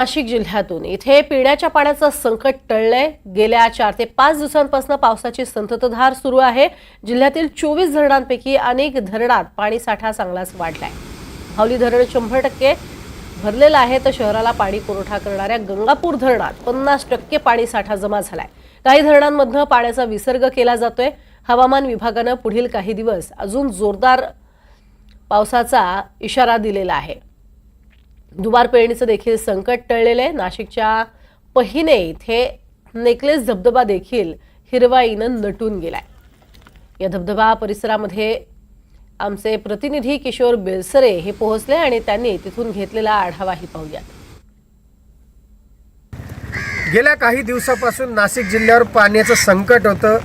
नाशिक जिल्ह्यातून इथे पिण्याच्या पाण्याचं संकट टळलंय। गेल्या 4 ते 5 दिवसांपासून पावसाची संततधार सुरू आहे। जिल्ह्यातील 24 धरणांपैकी अनेक धरणात पाणी साठा चांगलाच वाढलाय। हावली धरण 100% भरलेलं आहे, तर शहराला पाणी पुरवठा करणाऱ्या गंगापूर धरणात 50% पाणी साठा जमा झालाय। काही धरणांमधून पाण्याचा विसर्ग केला जातोय। हवामान विभागानं पुढील काही दिवस अजून जोरदार पावसाचा इशारा दिलेला आहे। दुबार पेरणीचं देखील संकट टळलेलं आहे। नाशिकच्या पहिने इथे नेकलेस धबधबा देखील हिरवाईनं नटून गेलाय। या धबधबा परिसरामध्ये आमचे प्रतिनिधी किशोर बेलसरे हे पोहोचले आणि त्यांनी तिथून घेतलेला आढावाही पाहूया। गेल्या काही दिवसापासून नाशिक जिल्ह्यावर पाण्याचं संकट होतं।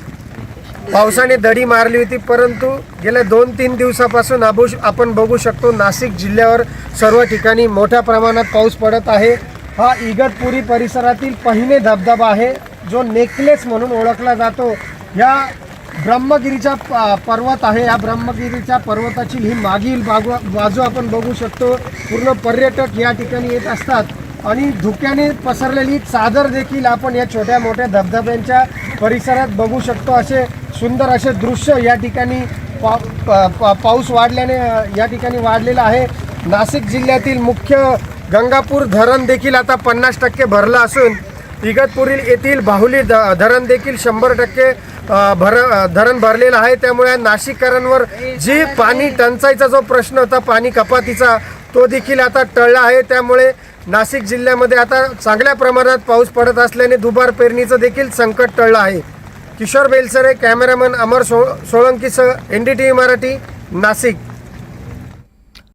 पावसाने दडी मारली होती, परंतु गेल्या 2-3 दिवसापासून आपण बघू शकतो नाशिक जिल्ह्यावर सर्व ठिकाणी मोठ्या प्रमाणात पाऊस पडत आहे। हा इगतपुरी परिसरातील पहिने धबधबा आहे, जो नेकलेस म्हणून ओळखला जातो। या ब्रह्मगिरीचा पर्वत आहे। या ब्रह्मगिरीच्या पर्वताची ही मागील बाजू आपण बघू शकतो। पूर्ण पर्यटक या ठिकाणी येत असतात आणि धुक्याने पसरलेली चादर देखील आपण या छोट्या मोठ्या धबधब्यांच्या परिसरात बघू शकतो। असे सुंदर असे दृश्य या ठिकाणी पाऊस वाढल्याने या ठिकाणी वाढलेला आहे। नाशिक जिल्ह्यातील मुख्य गंगापूर धरण देखील आता 50% भरलं असून इगतपुरी येथील बाहुली धरण देखील 100% धरण भरलेलं आहे। त्यामुळे नाशिककरांवर जी पाणी टंचाईचा जो प्रश्न होता, पाणी कपातीचा, तो देखील आता टळला आहे। त्यामुळे नाशिक जिल्ह्यामध्ये आता चांगल्या प्रमाणात पाऊस पडत असल्याने दुबार पेरणीचं देखील संकट टळलं आहे। किशोर बेलसरे, कॅमेरामन अमर सोळंकीसह NDTV मराठी, नाशिक।